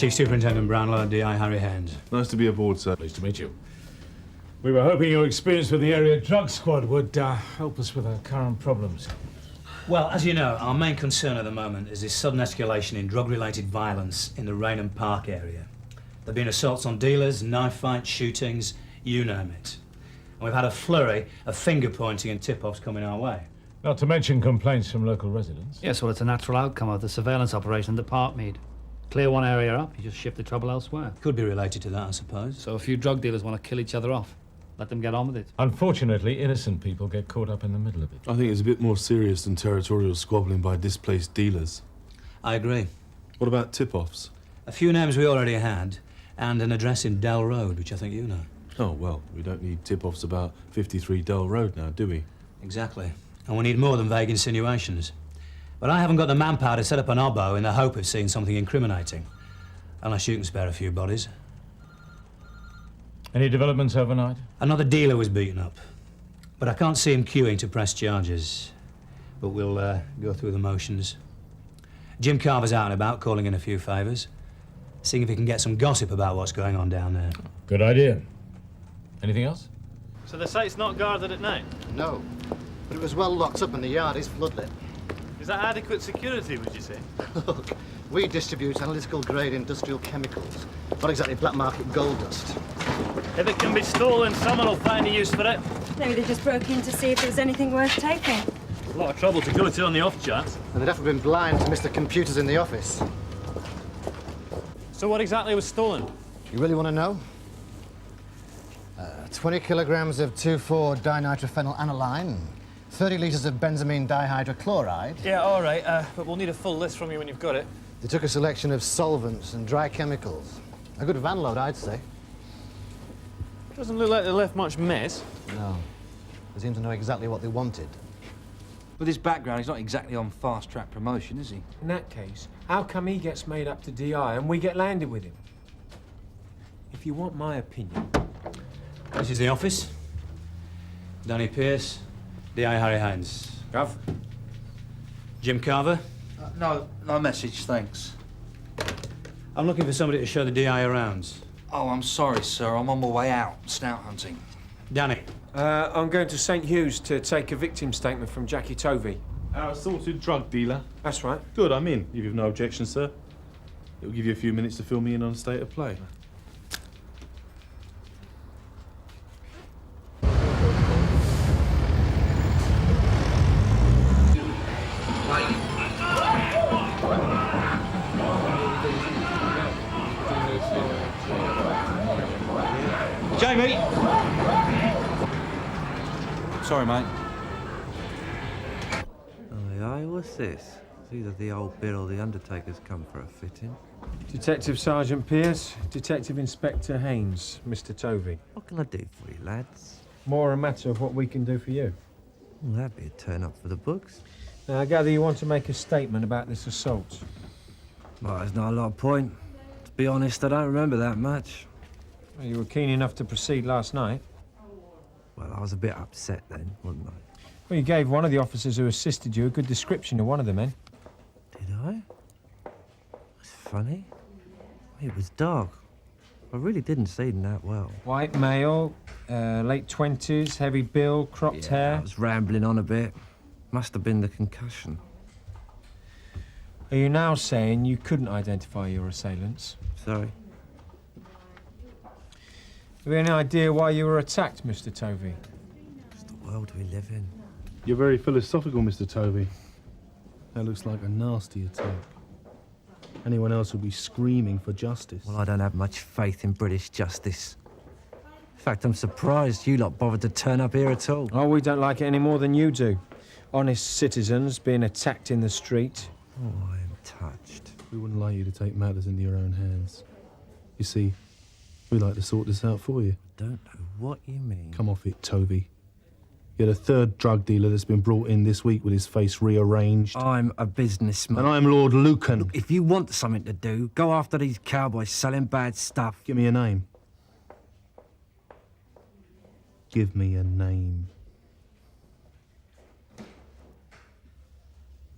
Chief Superintendent Brownlow, D.I. Harry Haines. Nice to be aboard, sir. Pleased to meet you. We were hoping your experience with the area drug squad would help us with our current problems. Well, as you know, our main concern at the moment is this sudden escalation in drug-related violence in the Raynham Park area. There have been assaults on dealers, knife fights, shootings, you name it. And we've had a flurry of finger-pointing and tip-offs coming our way. Not to mention complaints from local residents. Yes, well, it's a natural outcome of the surveillance operation at the Parkmead. Clear one area up, you just shift the trouble elsewhere. Could be related to that, I suppose. So a few drug dealers want to kill each other off. Let them get on with it. Unfortunately, innocent people get caught up in the middle of it. I think it's a bit more serious than territorial squabbling by displaced dealers. I agree. What about tip-offs? A few names we already had, and an address in Dell Road, which I think you know. Oh, well, we don't need tip-offs about 53 Dull Road now, do we? Exactly. And we need more than vague insinuations. But I haven't got the manpower to set up an obbo in the hope of seeing something incriminating. Unless you can spare a few bodies. Any developments overnight? Another dealer was beaten up. But I can't see him queuing to press charges. But we'll go through the motions. Jim Carver's out and about, calling in a few favours. Seeing if he can get some gossip about what's going on down there. Good idea. Anything else? So the site's not guarded at night? No, but it was well locked up and the yard is floodlit. Is that adequate security, would you say? Look, we distribute analytical-grade industrial chemicals, not exactly black market gold dust. If it can be stolen, someone will find a use for it. Maybe they just broke in to see if there was anything worth taking. A lot of trouble to go to on the off chance. And they'd have to have been blind to miss the computers in the office. So what exactly was stolen? You really want to know? 20 kilograms of 2,4-dinitrophenylaniline, 30 litres of benzamine dihydrochloride. Yeah, all right, but we'll need a full list from you when you've got it. They took a selection of solvents and dry chemicals. A good van load, I'd say. Doesn't look like they left much mess. No. They seem to know exactly what they wanted. With his background, he's not exactly on fast-track promotion, is he? In that case, how come he gets made up to DI and we get landed with him? If you want my opinion... This is the office. Danny Pearce, D.I. Harry Haines. Gov? Jim Carver. No message, thanks. I'm looking for somebody to show the D.I. around. Oh, I'm sorry, sir. I'm on my way out, snout hunting. Danny. I'm going to St. Hugh's to take a victim statement from Jackie Toby. Our assaulted drug dealer. That's right. Good, I'm in. If you've no objection, sir. It'll give you a few minutes to fill me in on state of play. Jamie! Sorry, mate. Aye, what's this? It's either the old bill or the undertaker's come for a fitting. Detective Sergeant Pearce, Detective Inspector Haines, Mr. Toby. What can I do for you, lads? More a matter of what we can do for you. Well, that'd be a turn up for the books. Now, I gather you want to make a statement about this assault. Well, there's not a lot of point. To be honest, I don't remember that much. Well, you were keen enough to proceed last night. Well, I was a bit upset then, wasn't I? Well, you gave one of the officers who assisted you a good description of one of the men. Did I? That's funny. It was dark. I really didn't see him that well. White male, late 20s, heavy build, cropped hair. I was rambling on a bit. Must have been the concussion. Are you now saying you couldn't identify your assailants? Sorry. Have you any idea why you were attacked, Mr. Toby? It's the world we live in. You're very philosophical, Mr. Toby. That looks like a nasty attack. Anyone else would be screaming for justice. Well, I don't have much faith in British justice. In fact, I'm surprised you lot bothered to turn up here at all. Oh, we don't like it any more than you do. Honest citizens being attacked in the street. Oh, I am touched. We wouldn't like you to take matters into your own hands. You see, we like to sort this out for you. Don't know what you mean. Come off it, Toby. You're the third drug dealer that's been brought in this week with his face rearranged. I'm a businessman. And I'm Lord Lucan. Look, if you want something to do, go after these cowboys selling bad stuff. Give me a name. Give me a name.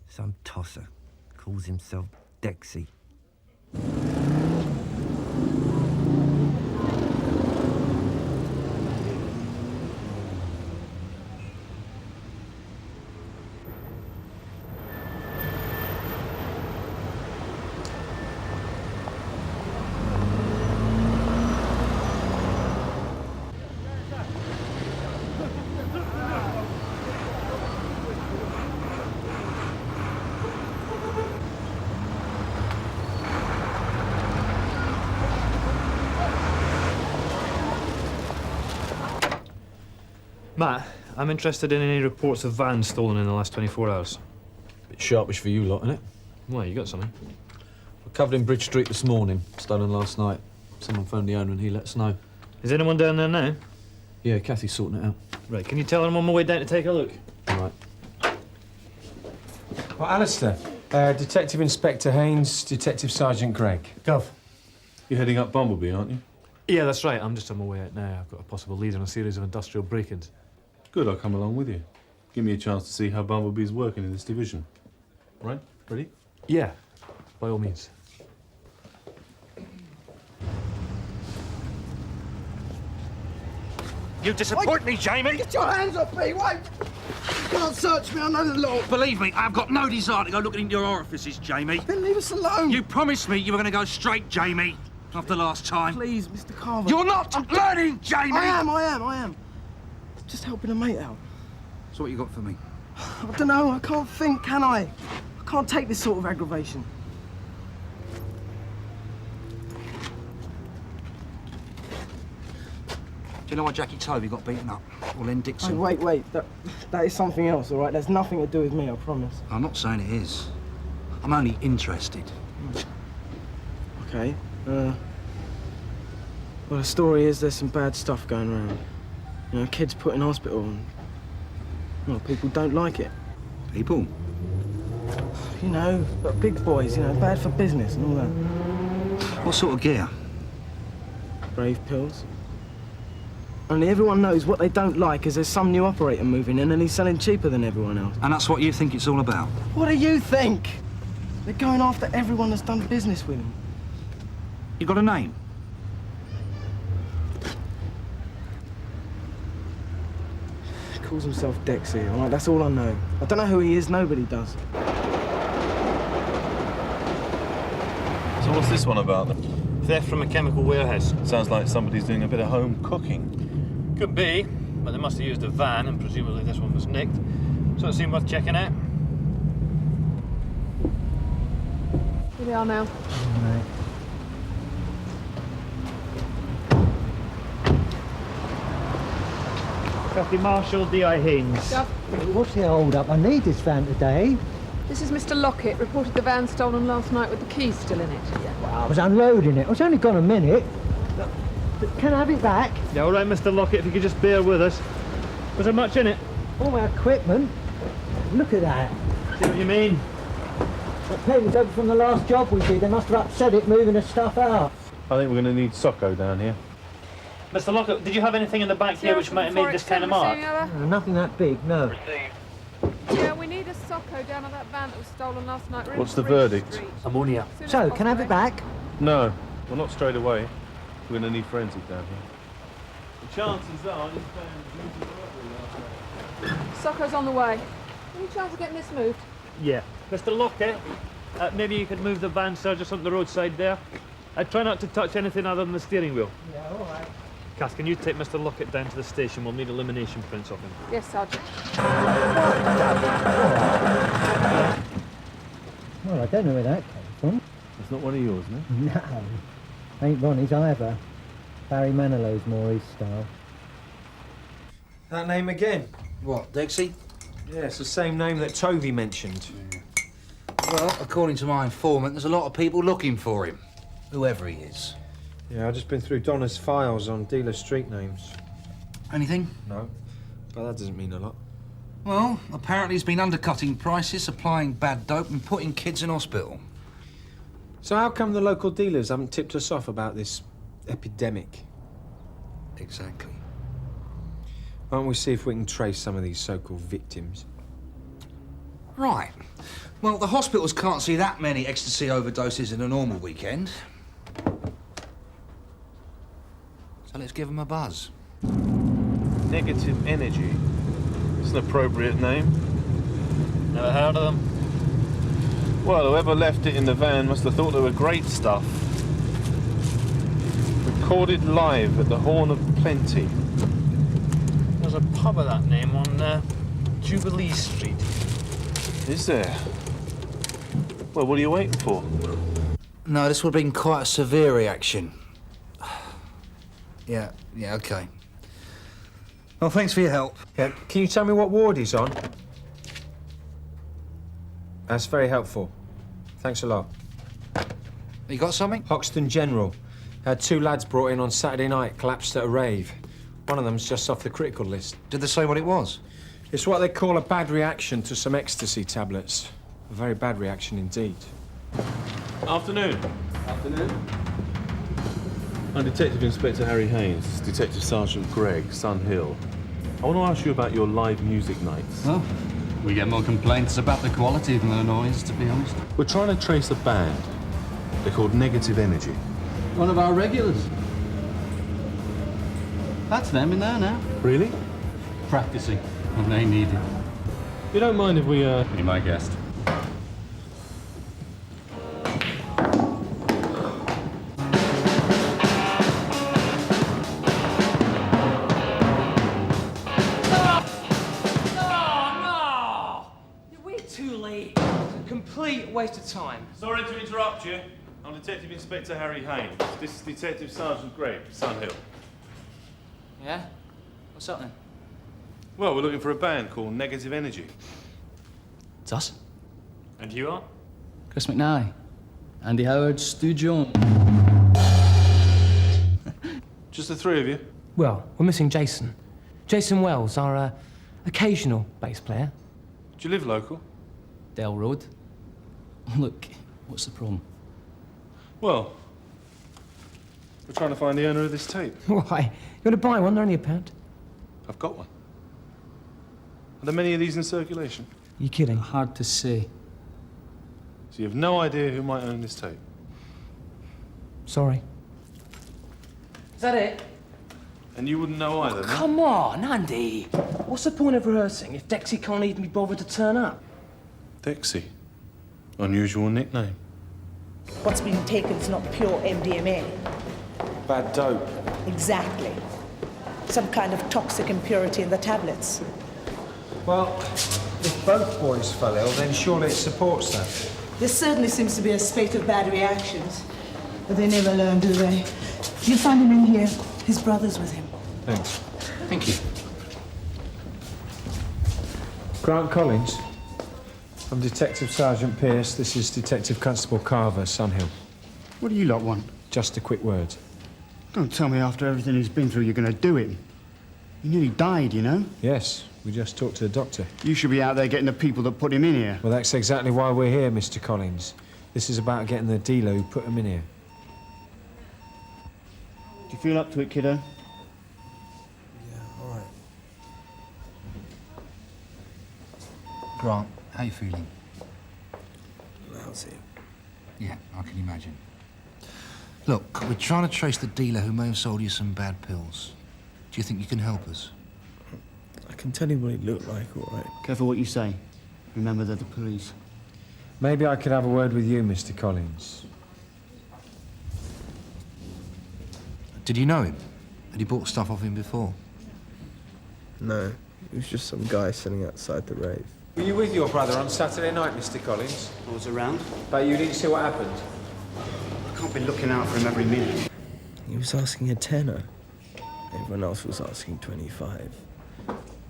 Some tosser calls himself Dexi. Matt, I'm interested in any reports of vans stolen in the last 24 hours. Bit sharpish for you lot, innit? Well, you got something. We covered in Bridge Street this morning, stolen last night. Someone phoned the owner and he let us know. Is anyone down there now? Yeah, Kathy's sorting it out. Right, can you tell I'm on my way down to take a look? All right. Well, Alistair, Detective Inspector Haines, Detective Sergeant Gregg. Gov, you're heading up Bumblebee, aren't you? Yeah, that's right. I'm just on my way out now. I've got a possible lead on a series of industrial break-ins. Good, I'll come along with you. Give me a chance to see how Bumblebee's working in this division. Right? Ready? Yeah, by all means. You disappoint me, Jamie! Get your hands off me, wait! You can't search me, I know the law. Believe me, I've got no desire to go looking into your orifices, Jamie. Then leave us alone. You promised me you were going to go straight, Jamie, after last time. Please, Mr. Carver. You're not learning, Jamie! I am. Just helping a mate out. So what you got for me? I don't know, I can't think, can I? I can't take this sort of aggravation. Do you know why Jackie Toby got beaten up? Or Len Dixon? Oh, wait. That is something else, all right? There's nothing to do with me, I promise. I'm not saying it is. I'm only interested. Okay. Well, the story is there's some bad stuff going around. You know, kids put in hospital and... Well, people don't like it. People? You know, but big boys, you know, bad for business and all that. What sort of gear? Brave pills. Only everyone knows what they don't like is there's some new operator moving in and he's selling cheaper than everyone else. And that's what you think it's all about? What do you think? They're going after everyone that's done business with them. You got a name? He calls himself Dexi, all right? That's all I know. I don't know who he is, nobody does. So what's this one about then? Theft from a chemical warehouse. Sounds like somebody's doing a bit of home cooking. Could be, but they must have used a van, and presumably this one was nicked. So it seemed worth checking out. Here they are now. Traffic Marshal D.I. Haines. Gov. What's the hold-up? I need this van today. This is Mr. Lockett. Reported the van stolen last night with the keys still in it. Well, I was unloading it. It's only gone a minute. Can I have it back? Yeah, all right, Mr. Lockett, if you could just bear with us. Was there much in it? All my equipment. Look at that. See what you mean? That pen was over from the last job we did. They must have upset it moving the stuff out. I think we're going to need Socko down here. Mr. Lockett, did you have anything in the back here which might have made this kind of mark? Nothing that big, no. Yeah, we need a Socko down at that van that was stolen last night. We're What's in the Bridge verdict? Street. Ammonia. So, can I have it back? No, well, not straight away. We're going to need forensic down here. The chances are this van's Socko's on the way. Any chance of getting this moved? Yeah. Mr. Lockett, maybe you could move the van, sir, just on the roadside there. I'd try not to touch anything other than the steering wheel. Yeah, all right. Cass, can you take Mr. Lockett down to the station? We'll need elimination prints of him. Yes, Sergeant. Well, I don't know where that came from. It's not one of yours, no? No. Ain't Ronnie's either. Barry Manilow's more his style. That name again? What, Dexi? Yeah, it's the same name that Toby mentioned. Well, according to my informant, there's a lot of people looking for him, whoever he is. Yeah, I've just been through Donna's files on dealer street names. Anything? No, but that doesn't mean a lot. Well, apparently he's been undercutting prices, supplying bad dope and putting kids in hospital. So how come the local dealers haven't tipped us off about this epidemic? Exactly. Why don't we see if we can trace some of these so-called victims? Right. Well, the hospitals can't see that many ecstasy overdoses in a normal weekend. So let's give them a buzz. Negative Energy. It's an appropriate name. Never heard of them. Well, whoever left it in the van must have thought they were great stuff. Recorded live at the Horn of Plenty. There's a pub of that name on Jubilee Street. Is there? Well, what are you waiting for? No, this would have been quite a severe reaction. Yeah, okay. Well, thanks for your help. Yeah, can you tell me what ward he's on? That's very helpful. Thanks a lot. You got something? Hoxton General. Had 2 lads brought in on Saturday night, collapsed at a rave. One of them's just off the critical list. Did they say what it was? It's what they call a bad reaction to some ecstasy tablets. A very bad reaction indeed. Afternoon. Afternoon. I'm Detective Inspector Harry Haines, Detective Sergeant Greg, Sun Hill. I want to ask you about your live music nights. Well, we get more complaints about the quality than the noise, to be honest. We're trying to trace a band. They're called Negative Energy. One of our regulars. That's them in there now. Really? Practicing when they need it. You don't mind if we, Be my guest. Complete waste of time. Sorry to interrupt you. I'm Detective Inspector Harry Haines. This is Detective Sergeant Greg, Sun Hill. Yeah? What's up then? Well, we're looking for a band called Negative Energy. It's us. And you are? Chris McNally. Andy Howard, Stu Jones. Just the 3 of you? Well, we're missing Jason. Jason Wells, our occasional bass player. Do you live local? Dell Road. Look, what's the problem? Well, we're trying to find the owner of this tape. Why? You want to buy one? They're only £1. I've got one. Are there many of these in circulation? You kidding? Hard to say. So you have no idea who might own this tape? Sorry. Is that it? And you wouldn't know either, no? Come on, Andy. What's the point of rehearsing if Dexi can't even be bothered to turn up? Dexi. Unusual nickname. What's been taken is not pure MDMA. Bad dope. Exactly. Some kind of toxic impurity in the tablets. Well, if both boys fell ill, then surely it supports that. There certainly seems to be a spate of bad reactions. But they never learn, do they? You find him in here. His brother's with him. Thanks. Thank you. Grant Collins. I'm Detective Sergeant Pearce. This is Detective Constable Carver, Sun Hill. What do you lot want? Just a quick word. Don't tell me after everything he's been through you're going to do it. He nearly died, you know? Yes, we just talked to the doctor. You should be out there getting the people that put him in here. Well, that's exactly why we're here, Mr. Collins. This is about getting the dealer who put him in here. Do you feel up to it, kiddo? Yeah, all right. Grant, how you feeling? Lousy. Yeah, I can imagine. Look, we're trying to trace the dealer who may have sold you some bad pills. Do you think you can help us? I can tell you what he looked like, all right. Careful what you say. Remember they're the police. Maybe I could have a word with you, Mr. Collins. Did you know him? Had you bought stuff off him before? No, it was just some guy sitting outside the rave. Were you with your brother on Saturday night, Mr. Collins? I was around. But you didn't see what happened? I can't be looking out for him every minute. He was asking a tenner. Everyone else was asking 25.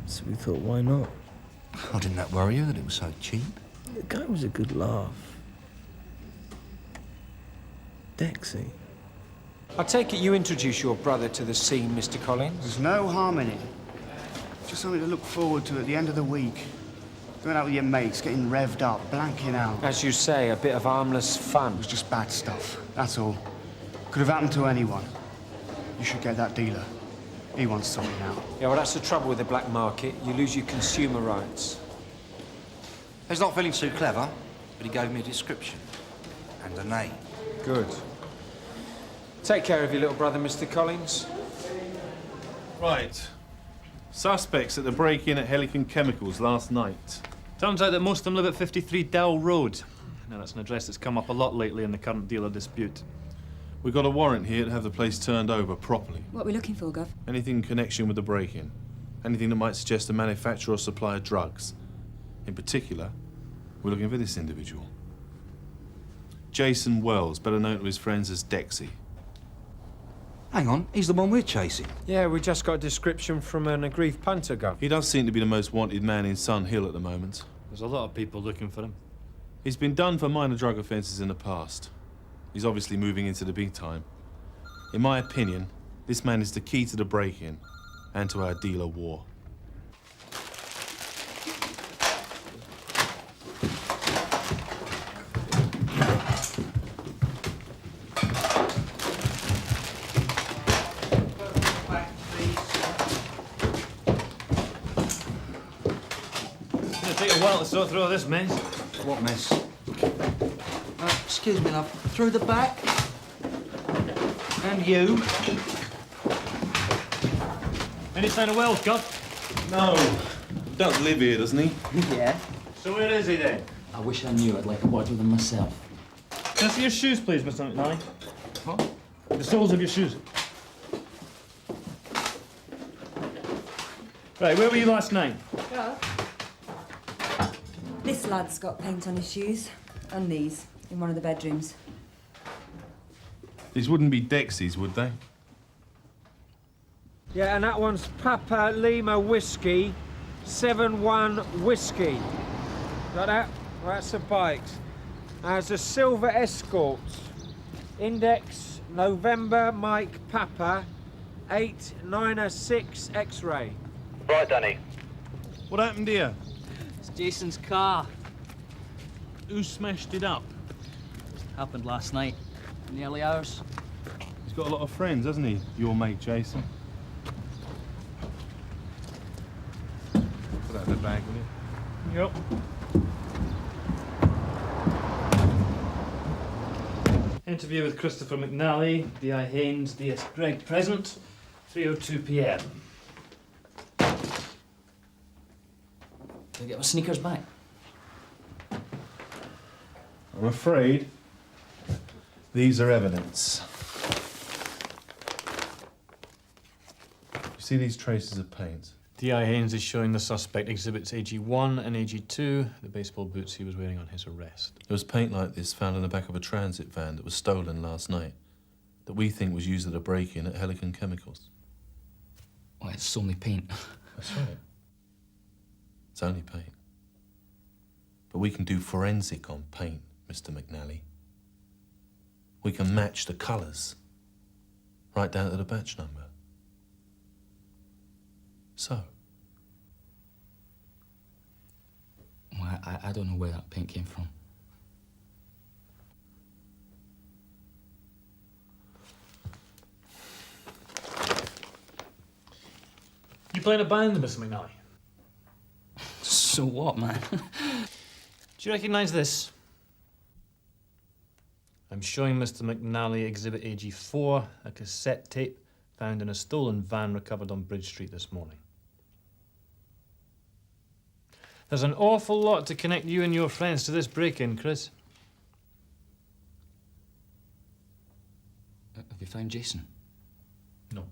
So we thought, why not? Oh, didn't that worry you that it was so cheap? The guy was a good laugh. Dexi. I take it you introduced your brother to the scene, Mr. Collins? There's no harm in it. Just something to look forward to at the end of the week. Going out with your mates, getting revved up, blanking out. As you say, a bit of harmless fun. It was just bad stuff, that's all. Could have happened to anyone. You should get that dealer. He wants something out. Yeah, well, that's the trouble with the black market. You lose your consumer rights. He's not feeling too clever, but he gave me a description and a name. Good. Take care of your little brother, Mr. Collins. Right. Suspects at the break-in at Helican Chemicals last night. Turns out that most of them live at 53 Dell Road. Now, that's an address that's come up a lot lately in the current dealer dispute. We've got a warrant here to have the place turned over properly. What are we looking for, Gov? Anything in connection with the break-in. Anything that might suggest a manufacturer or supplier of drugs. In particular, we're looking for this individual. Jason Wells, better known to his friends as Dexi. Hang on, he's the one we're chasing. Yeah, we just got a description from an aggrieved punter, Gov. He does seem to be the most wanted man in Sun Hill at the moment. There's a lot of people looking for him. He's been done for minor drug offences in the past. He's obviously moving into the big time. In my opinion, this man is the key to the break-in and to our dealer war. It'll take a while to sort through all this mess. What mess? Excuse me, love. Through the back. And you. Any sign of Wells, Gov? No. Does live here, doesn't he? Yeah. So where is he then? I wish I knew. I'd like a word with him myself. Can I see your shoes, please, Mr. McNally? What? The soles of your shoes. Right, where were you last night? This lad's got paint on his shoes. And these, in one of the bedrooms. These wouldn't be Dexi's, would they? Yeah, and that one's Papa Lima Whiskey, 7-1 Whiskey. Got that? Well, that's the bikes. There's a Silver Escort. Index November Mike Papa, 896 X-ray. Right, Danny. What happened here? It's Jason's car. Who smashed it up? Happened last night, in the early hours. He's got a lot of friends, hasn't he? Your mate, Jason. Put that in the bag, will you? Yep. Interview with Christopher McNally, D.I. Haines, D.S. Gregg present, 3:02 p.m. Can I get my sneakers back? I'm afraid these are evidence. You see these traces of paint? D.I. Haines is showing the suspect exhibits AG1 and AG2, the baseball boots he was wearing on his arrest. There was paint like this found in the back of a transit van that was stolen last night, that we think was used at a break-in at Helen Chemicals. Well, it's only paint. That's right. It's only paint. But we can do forensic on paint, Mr. McNally. We can match the colours, right down to the batch number. So? Well, I don't know where that paint came from. You playing a band, Mr. McNally? So what, man? Do you recognise this? I'm showing Mr. McNally Exhibit AG4, a cassette tape found in a stolen van recovered on Bridge Street this morning. There's an awful lot to connect you and your friends to this break-in, Chris. Have you found Jason? No.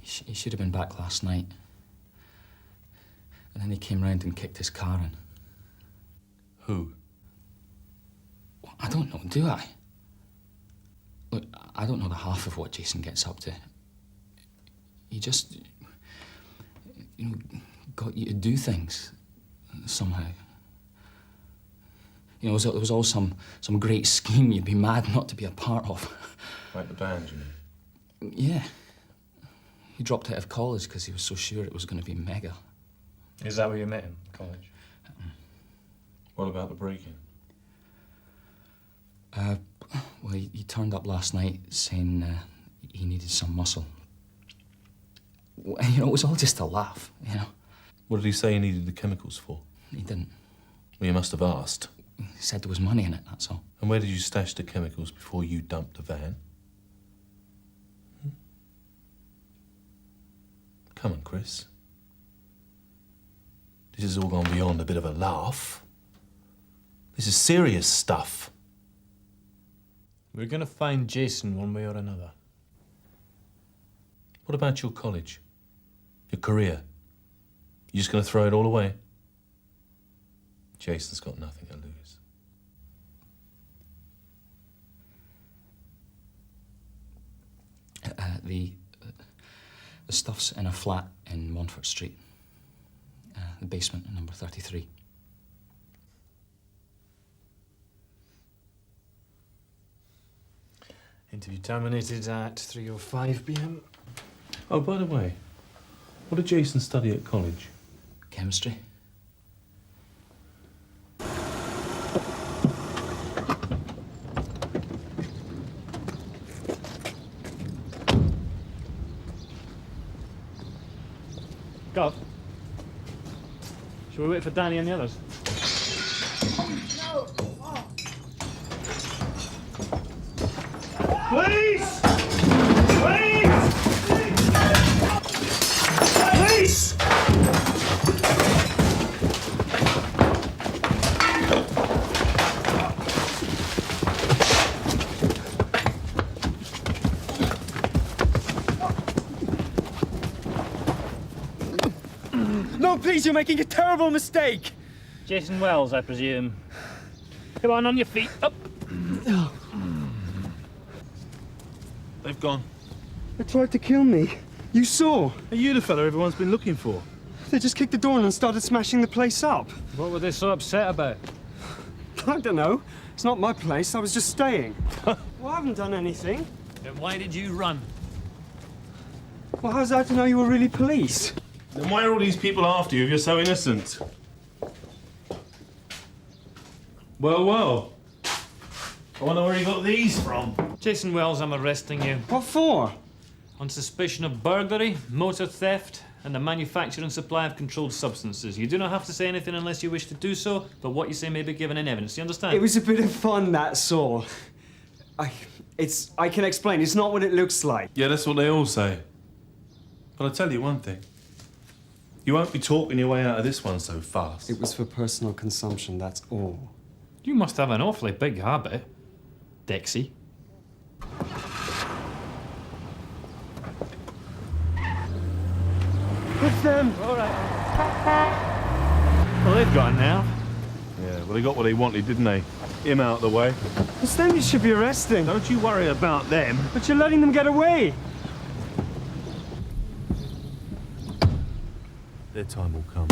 He should have been back last night. And then he came round and kicked his car in. Who? Well, I don't know, do I? Look, I don't know the half of what Jason gets up to. He just, you know, got you to do things somehow. You know, it was all some great scheme you'd be mad not to be a part of. Like the band, you mean? Yeah. He dropped out of college because he was so sure it was going to be mega. Is that where you met him, college? What about the break-in? Well, he turned up last night saying he needed some muscle. You know, it was all just a laugh, you know. What did he say he needed the chemicals for? He didn't. Well, you must have asked. He said there was money in it, that's all. And where did you stash the chemicals before you dumped the van? Come on, Chris. This has all gone beyond a bit of a laugh. This is serious stuff. We're going to find Jason one way or another. What about your college? Your career? You just going to throw it all away? Jason's got nothing to lose. The stuff's in a flat in Montfort Street. The basement at number 33. Interview terminated at 3:05 p.m. Oh, by the way, what did Jason study at college? Chemistry. Gov. Shall we wait for Danny and the others? Police! Police! Police! No, please, you're making a terrible mistake. Jason Wells, I presume. Come on your feet. Up. They've gone. They tried to kill me. You saw. Are you the fella everyone's been looking for? They just kicked the door in and started smashing the place up. What were they so upset about? I don't know. It's not my place. I was just staying. Well, I haven't done anything. Then why did you run? Well, how's I to know you were really police? Then why are all these people after you if you're so innocent? Well. I wonder where he got these from. Jason Wells, I'm arresting you. What for? On suspicion of burglary, motor theft, and the manufacture and supply of controlled substances. You do not have to say anything unless you wish to do so, but what you say may be given in evidence. You understand? It was a bit of fun, that's all. I can explain. It's not what it looks like. Yeah, that's what they all say. But I'll tell you one thing. You won't be talking your way out of this one so fast. It was for personal consumption, that's all. You must have an awfully big habit, Dexi. It's them! All right. Well, they've gone now. Yeah, well, they got what they wanted, didn't they? Him out of the way. It's them you should be arresting. Don't you worry about them. But you're letting them get away. Their time will come.